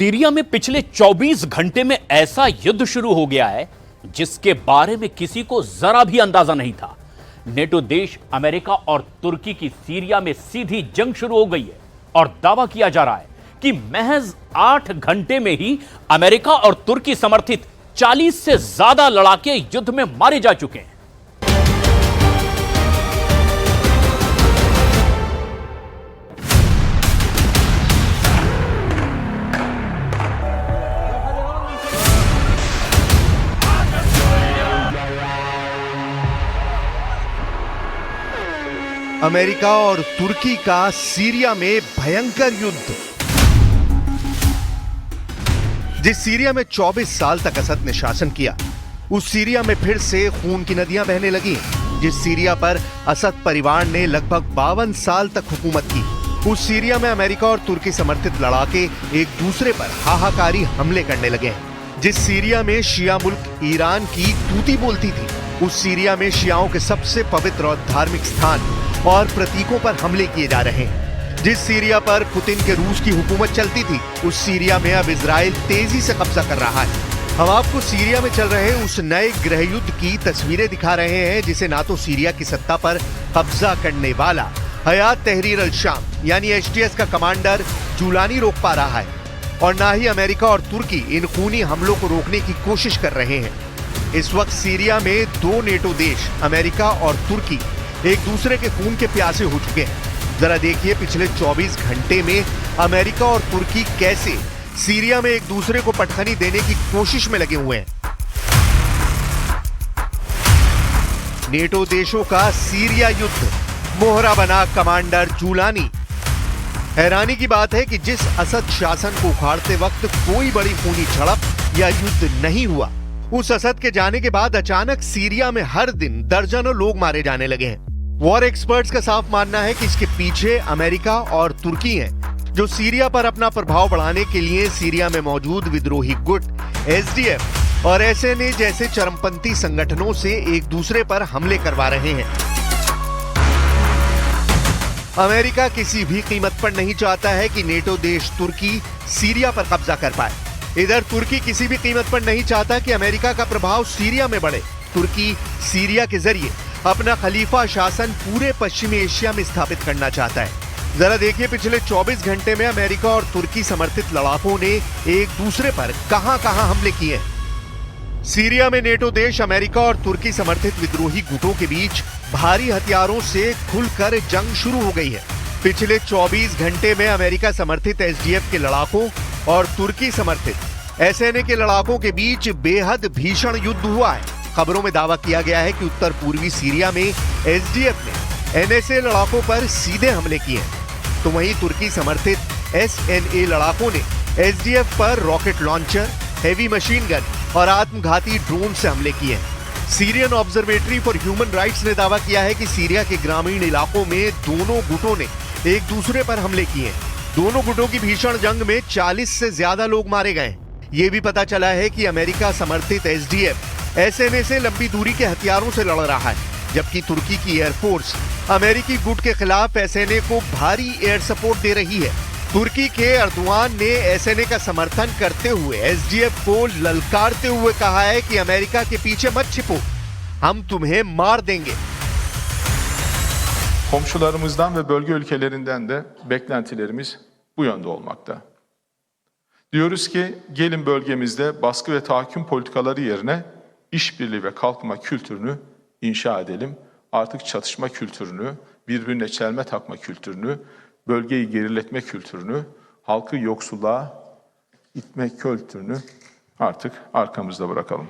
Syria में पिछले 24 घंटे में ऐसा युद्ध शुरू हो गया है जिसके बारे में किसी को जरा भी अंदाजा नहीं था। नेटो देश अमेरिका और तुर्की की सीरिया में सीधी जंग शुरू हो गई है और दावा किया जा रहा है कि महज 8 घंटे में ही अमेरिका और तुर्की समर्थित 40 से ज्यादा लड़ाके युद्ध में मारे जा चुके हैं। अमेरिका और तुर्की का सीरिया में भयंकर युद्ध। जिस सीरिया में 24 साल तक असद ने शासन किया, उस सीरिया में फिर से खून की नदियां बहने लगी। जिस सीरिया पर असद परिवार ने लगभग 52 साल तक हुकूमत की, उस सीरिया में अमेरिका और तुर्की समर्थित लड़ाके एक दूसरे पर हाहाकारी हमले करने लगे हैं। जिस सीरिया में शिया मुल्क ईरान की तूती बोलती थी, उस सीरिया में शियाओं के सबसे पवित्र और धार्मिक स्थान और प्रतीकों पर हमले किए जा रहे हैं। जिस सीरिया पर पुतिन के रूस की हुकूमत चलती थी, उस सीरिया में अब इजराइल तेजी से कब्जा कर रहा है। हम आपको सीरिया में चल रहे उस नए गृह युद्ध की तस्वीरें दिखा रहे हैं जिसे ना तो सीरिया की सत्ता पर कब्जा करने वाला हयात तहरीर अल शाम यानी एचटीएस का कमांडर जुलानी रोक पा रहा है, और ना ही अमेरिका और तुर्की इन खूनी हमलों को रोकने की कोशिश कर रहे हैं। इस वक्त सीरिया में दो नेटो देश अमेरिका और तुर्की एक दूसरे के खून के प्यासे हो चुके हैं। जरा देखिए पिछले 24 घंटे में अमेरिका और तुर्की कैसे सीरिया में एक दूसरे को पटखनी देने की कोशिश में लगे हुए हैं। नेटो देशों का सीरिया युद्ध, मोहरा बना कमांडर जुलानी। हैरानी की बात है कि जिस असद शासन को उखाड़ते वक्त कोई बड़ी खूनी झड़प या युद्ध नहीं हुआ, उस असद के जाने के बाद अचानक सीरिया में हर दिन दर्जनों लोग मारे जाने लगे हैं। वॉर एक्सपर्ट्स का साफ मानना है कि इसके पीछे अमेरिका और तुर्की हैं, जो सीरिया पर अपना प्रभाव बढ़ाने के लिए सीरिया में मौजूद विद्रोही गुट एसडीएफ और एसएनए जैसे चरमपंथी संगठनों से एक दूसरे पर हमले करवा रहे हैं। अमेरिका किसी भी कीमत पर नहीं चाहता है कि नेटो देश तुर्की सीरिया पर कब्जा कर पाए। इधर तुर्की किसी भी कीमत पर नहीं चाहता कि अमेरिका का प्रभाव सीरिया में बढ़े। तुर्की सीरिया के जरिए अपना खलीफा शासन पूरे पश्चिमी एशिया में स्थापित करना चाहता है। जरा देखिए पिछले 24 घंटे में अमेरिका और तुर्की समर्थित लड़ाकों ने एक दूसरे पर कहां-कहां हमले किए। सीरिया में नेटो देश अमेरिका और तुर्की समर्थित विद्रोही गुटों के बीच भारी हथियारों से खुलकर जंग शुरू हो गई है। पिछले 24 घंटे में अमेरिका समर्थित एसडीएफ के लड़ाकों और तुर्की समर्थित एसएनए के लड़ाकों के बीच बेहद भीषण युद्ध हुआ है। खबरों में दावा किया गया है कि उत्तर पूर्वी सीरिया में एसडीएफ ने एनएसए लड़ाकों पर सीधे हमले किए, तो वहीं तुर्की समर्थित एसएनए लड़ाकों ने एसडीएफ पर rocket launcher, heavy machine gun और आत्मघाती ड्रोन से हमले किए। Syrian observatory for human rights ने दावा किया है कि सीरिया के ग्रामीण इलाकों में दोनों गुटों ने एक दूसरे पर हमले किए। दोनों गुटों की भीषण जंग में 40 से ज्यादा लोग मारे गए। ये भी पता चला है कि अमेरिका समर्थित एसडीएफ एसएनए से लंबी दूरी के हथियारों से लड़ रहा है, जबकि तुर्की की एयरफोर्स अमेरिकी गुट के खिलाफ एसएनए को भारी एयर सपोर्ट दे रही है। तुर्की के अर्दवान ने एसएनए का समर्थन करते हुए एसडीएफ को ललकारते हुए कहा है कि अमेरिका के पीछे मत छिपो, हम तुम्हें मार देंगे। Komşularımızdan ve bölge ülkelerinden de beklentilerimiz bu yönde olmakta. Diyoruz ki gelin bölgemizde baskı ve tahakküm politikaları yerine işbirliği ve kalkınma kültürünü inşa edelim. Artık çatışma kültürünü, birbirine çelme takma kültürünü, bölgeyi geriletme kültürünü, halkı yoksulluğa itme kültürünü artık arkamızda bırakalım.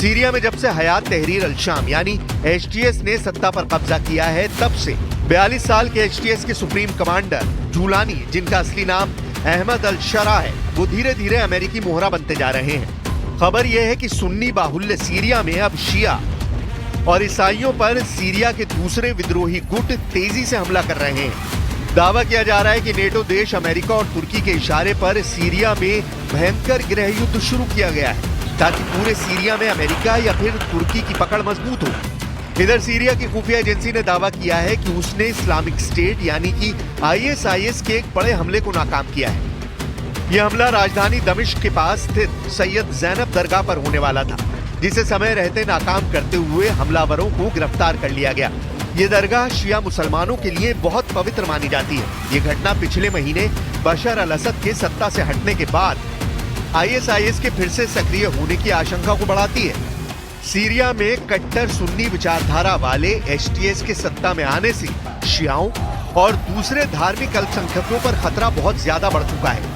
Syria में जब से हयात तहरीर अल शाम यानी HTS ने सत्ता पर कब्जा किया है, तब से 42 साल के एचटीएस के सुप्रीम कमांडर जुलानी, जिनका असली नाम अहमद अल शरा है, वो धीरे धीरे अमेरिकी मोहरा बनते जा रहे हैं। खबर यह है कि सुन्नी बाहुल्य सीरिया में अब शिया और ईसाइयों पर सीरिया के दूसरे विद्रोही गुट तेजी से हमला कर रहे हैं। दावा किया जा रहा है कि नेटो देश अमेरिका और तुर्की के इशारे पर सीरिया में भयंकर गृह युद्ध शुरू किया गया है, ताकि पूरे सीरिया में अमेरिका या फिर तुर्की की पकड़ मजबूत हो। इधर सीरिया की खुफिया एजेंसी ने दावा किया है कि उसने इस्लामिक स्टेट यानी कि आईएसआईएस के एक बड़े हमले को नाकाम किया है। यह हमला राजधानी दमिश्क के पास स्थित सैयद जैनब दरगाह पर होने वाला था, जिसे समय रहते नाकाम करते हुए हमलावरों को गिरफ्तार कर लिया गया। ये दरगाह शिया मुसलमानों के लिए बहुत पवित्र मानी जाती है। ये घटना पिछले महीने बशर अल असद के सत्ता से हटने के बाद आईएसआईएस के फिर से सक्रिय होने की आशंका को बढ़ाती है। सीरिया में कट्टर सुन्नी विचारधारा वाले एचटीएस के सत्ता में आने से शियाओं और दूसरे धार्मिक अल्पसंख्यकों पर खतरा बहुत ज्यादा बढ़ चुका है।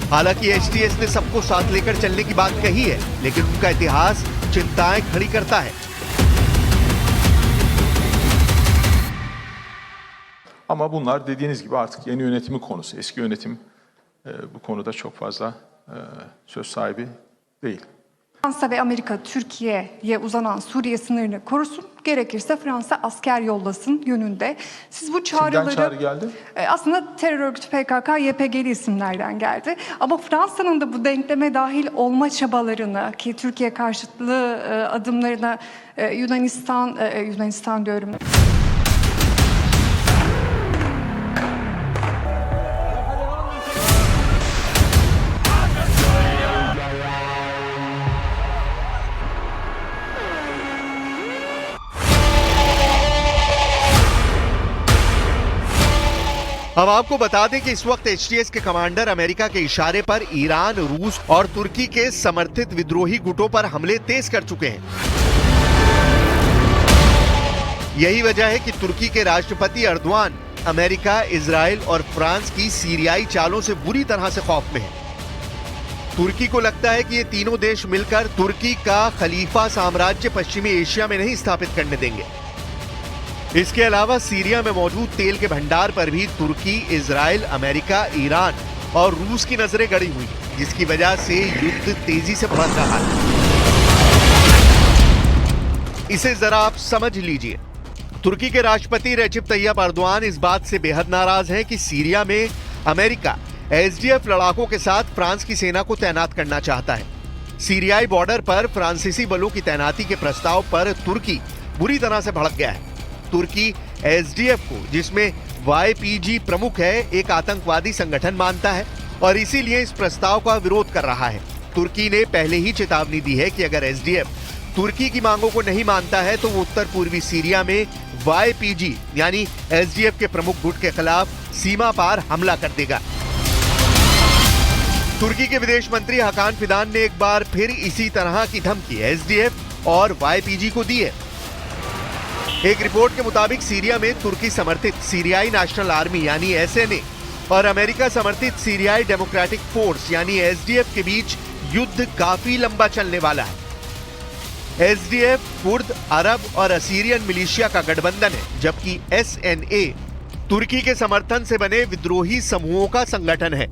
हालांकि एचटीएस ने सबको साथ लेकर चलने की बात कही है, लेकिन उनका इतिहास चिंताएं खड़ी करता है। Ama bunlar dediğiniz gibi artık yeni yönetimin konusu. Eski yönetim bu konuda çok fazla söz sahibi değil. Fransa ve Amerika Türkiye'ye uzanan Suriye sınırını korusun, gerekirse Fransa asker yollasın yönünde. Siz bu çağrıları... Kimden çağrı geldi? Aslında terör örgütü PKK, YPG'li isimlerden geldi. Ama Fransa'nın da bu denkleme dahil olma çabalarını ki Türkiye karşıtlığı adımlarına Yunanistan diyorum... हम आपको बता दें कि इस वक्त HTS के commander America के इशारे पर ईरान, रूस और तुर्की के समर्थित विद्रोही गुटों पर हमले तेज कर चुके हैं। यही वजह है कि तुर्की के राष्ट्रपति अर्दवान अमेरिका, इजराइल और फ्रांस की सीरियाई चालों से बुरी तरह से खौफ में है। तुर्की को लगता है कि ये तीनों देश मिलकर तुर्की का खलीफा साम्राज्य पश्चिमी एशिया में नहीं स्थापित करने देंगे। इसके अलावा सीरिया में मौजूद तेल के भंडार पर भी तुर्की, इजराइल, अमेरिका, ईरान और रूस की नजरें गड़ी हुई हैं, जिसकी वजह से युद्ध तेजी से बढ़ रहा है। इसे जरा आप समझ लीजिए। तुर्की के राष्ट्रपति रेसिप तैयब अर्दोआन इस बात से बेहद नाराज हैं कि सीरिया में अमेरिका एसडीएफ लड़ाकों के साथ फ्रांस की सेना को तैनात करना चाहता है। सीरियाई बॉर्डर पर फ्रांसीसी बलों की तैनाती के प्रस्ताव पर तुर्की बुरी तरह से भड़क गया है। तुर्की एसडीएफ को, जिसमें वाईपीजी प्रमुख है, एक आतंकवादी संगठन मानता है और इसीलिए इस प्रस्ताव का विरोध कर रहा है। तुर्की ने पहले ही चेतावनी दी है कि अगर एसडीएफ तुर्की की मांगों को नहीं मानता है तो वो उत्तर पूर्वी सीरिया में वाईपीजी यानी एसडीएफ के प्रमुख गुट के खिलाफ सीमा पार हमला कर देगा। तुर्की के विदेश मंत्री हकान फिदान ने एक बार फिर इसी तरह की धमकी एसडीएफ और वाईपीजी को दी है। एक रिपोर्ट के मुताबिक सीरिया में तुर्की समर्थित सीरियाई नेशनल आर्मी यानी एसएनए और अमेरिका समर्थित सीरियाई डेमोक्रेटिक फोर्स यानी एसडीएफ के बीच युद्ध काफी लंबा चलने वाला है। एसडीएफ कुर्द, अरब और असीरियन मिलिशिया का गठबंधन है, जबकि एसएनए तुर्की के समर्थन से बने विद्रोही समूहों का संगठन है।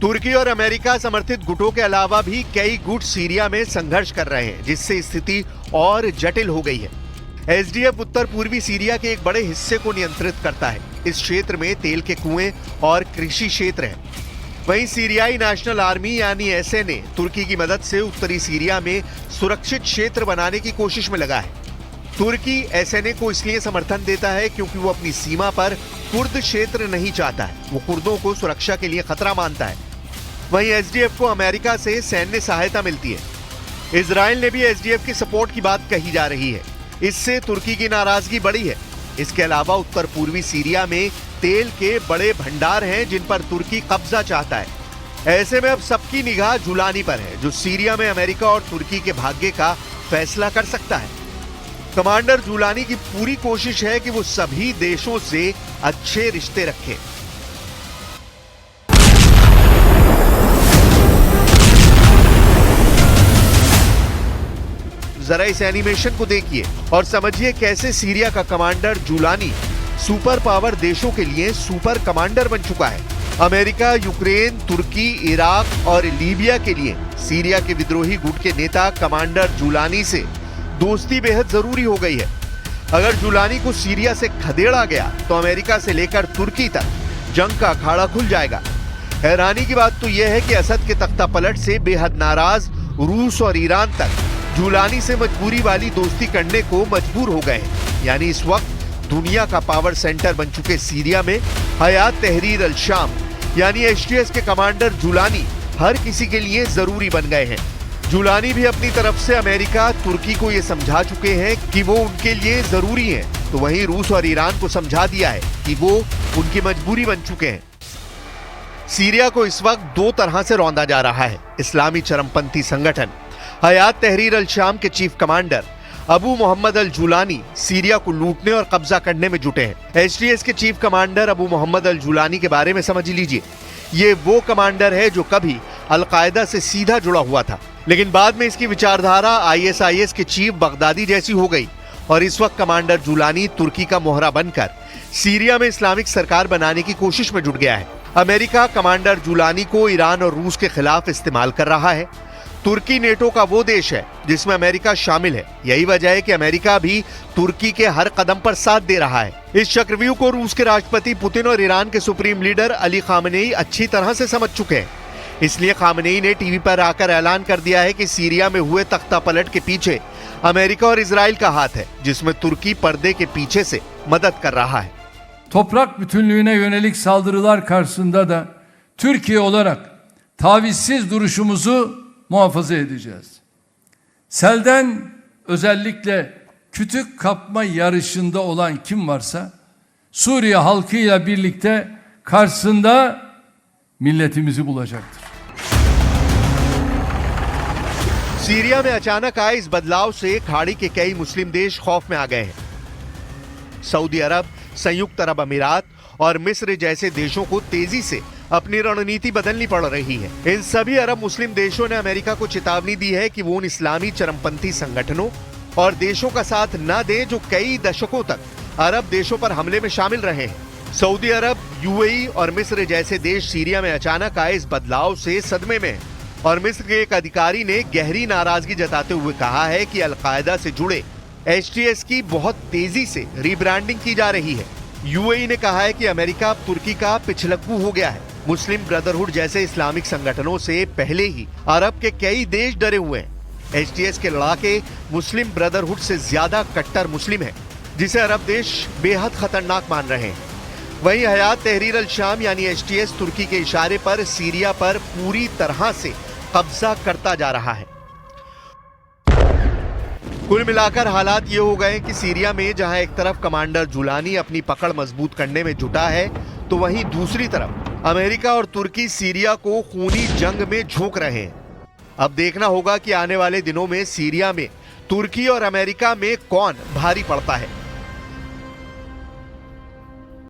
तुर्की और अमेरिका समर्थित गुटों के अलावा भी कई गुट सीरिया में संघर्ष कर रहे हैं, जिससे स्थिति और जटिल हो गई है। एसडीएफ उत्तर पूर्वी सीरिया के एक बड़े हिस्से को नियंत्रित करता है। इस क्षेत्र में तेल के कुएं और कृषि क्षेत्र हैं। वहीं सीरियाई नेशनल आर्मी यानी एसएनए तुर्की की मदद से उत्तरी सीरिया में सुरक्षित क्षेत्र बनाने की कोशिश में लगा है। तुर्की एसएनए को इसलिए समर्थन देता है क्योंकि वो अपनी सीमा पर कुर्द क्षेत्र नहीं चाहता है। वो कुर्दों को सुरक्षा के लिए खतरा मानता है। वहीं एसडीएफ को अमेरिका से सैन्य सहायता मिलती है। इजराइल ने भी एसडीएफ की सपोर्ट की बात कही जा रही है। इससे तुर्की की नाराजगी बढ़ी है। इसके अलावा उत्तर पूर्वी सीरिया में तेल के बड़े भंडार हैं जिन पर तुर्की कब्जा चाहता है। ऐसे में अब सबकी निगाह जुलानी पर है, जो सीरिया में अमेरिका और तुर्की के भाग्य का फैसला कर सकता है। कमांडर जुलानी की पूरी कोशिश है कि वो सभी देशों से अच्छे रिश्ते रखे। जरा इस एनिमेशन को देखिए और समझिए कैसे सीरिया का कमांडर जुलानी सुपर पावर देशों के लिए सुपर कमांडर बन चुका है। अमेरिका, यूक्रेन, तुर्की, इराक और लीबिया के लिए सीरिया के विद्रोही गुट के नेता कमांडर जुलानी से दोस्ती बेहद जरूरी हो गई है। अगर जुलानी को सीरिया से खदेड़ा गया तो अमेरिका से लेकर तुर्की तक जंग का अखाड़ा खुल जाएगा। हैरानी की बात तो यह है कि असद के तख्ता पलट से बेहद नाराज रूस और ईरान तक जुलानी से मजबूरी वाली दोस्ती करने को मजबूर हो गए हैं। यानी इस वक्त दुनिया का पावर सेंटर बन चुके सीरिया में हयात तहरीर अल शाम यानी एचटीएस के कमांडर जुलानी हर किसी के लिए जरूरी बन गए हैं। जुलानी भी अपनी तरफ से अमेरिका, तुर्की को ये समझा चुके हैं कि वो उनके लिए जरूरी हैं, तो वहीं रूस और ईरान को समझा दिया है कि वो उनकी मजबूरी बन चुके हैं। सीरिया को इस वक्त दो तरह से रौंदा जा रहा है। इस्लामी चरमपंथी संगठन हयात तहरीर अल शाम के चीफ कमांडर अबू मोहम्मद अल जुलानी सीरिया को लूटने और कब्जा करने में जुटे हैं। एचटीएस के चीफ कमांडर अबू मोहम्मद अल जुलानी के बारे में समझ लीजिए, ये वो कमांडर है जो कभी अलकायदा से सीधा जुड़ा हुआ था, लेकिन बाद में इसकी विचारधारा आईएसआईएस के चीफ बगदादी जैसी हो गई और इस वक्त कमांडर जुलानी तुर्की का मोहरा बनकर सीरिया में इस्लामिक सरकार बनाने की कोशिश में जुट गया है। अमेरिका कमांडर जुलानी को ईरान और रूस के खिलाफ इस्तेमाल कर रहा है। तुर्की नेटो का वो देश है जिसमें अमेरिका शामिल है। यही वजह है कि अमेरिका भी तुर्की के हर कदम पर साथ दे रहा है। इस चक्रव्यूह को रूस के राष्ट्रपति पुतिन और ईरान के सुप्रीम लीडर अली खामनेई अच्छी तरह से समझ चुके हैं। इसलिए खामनेई ने टीवी पर आकर ऐलान कर दिया है कि सीरिया में हुए तख्तापलट के पीछे अमेरिका और इजराइल का हाथ है, जिसमें तुर्की पर्दे के पीछे से मदद कर रहा है। Toprak bütünlüğüne yönelik saldırılar karşısında da Türkiye olarak tavizsiz duruşumuzu muhafaza edeceğiz. Selden özellikle kütük kapma yarışında olan kim varsa Suriye halkıyla birlikte karşısında milletimizi bulacaktır. Syria में अचानक आए इस बदलाव से खाड़ी के कई मुस्लिम देश खौफ में आ गए हैं। सऊदी अरब, संयुक्त अरब अमीरात और मिस्र जैसे देशों को तेजी से अपनी रणनीति बदलनी पड़ रही है। इन सभी अरब मुस्लिम देशों ने अमेरिका को चेतावनी दी है कि वो उन इस्लामी चरमपंथी संगठनों और देशों का साथ न दें जो कई दशकों तक अरब देशों पर हमले में शामिल रहे हैं। सऊदी अरब, यूएई और मिस्र जैसे देश सीरिया में अचानक आए इस बदलाव से सदमे में हैं और मिस्र के एक अधिकारी ने गहरी नाराजगी जताते हुए कहा है कि अलकायदा से जुड़े एचटीएस की बहुत तेजी से रीब्रांडिंग की जा रही है। यूएई ने कहा है कि अमेरिका अब तुर्की का पिछलग्गू हो गया है। मुस्लिम ब्रदरहुड जैसे इस्लामिक संगठनों से पहले ही अरब के कई देश डरे हुए हैं। एचटीएस के लड़ाके मुस्लिम ब्रदरहुड से ज्यादा कट्टर मुस्लिम है, जिसे अरब देश बेहद खतरनाक मान रहे हैं। वहीं हयात तहरीर अल शाम यानी एचटीएस तुर्की के इशारे पर सीरिया पर पूरी तरह से कब्जा करता जा रहा है। कुल मिलाकर हालात ये हो गए कि सीरिया में जहां एक तरफ कमांडर जुलानी अपनी पकड़ मजबूत करने में जुटा है, तो वहीं दूसरी तरफ अमेरिका और तुर्की सीरिया को खूनी जंग में झोंक रहे हैं। अब देखना होगा कि आने वाले दिनों में सीरिया में तुर्की और अमेरिका में कौन भारी पड़ता है।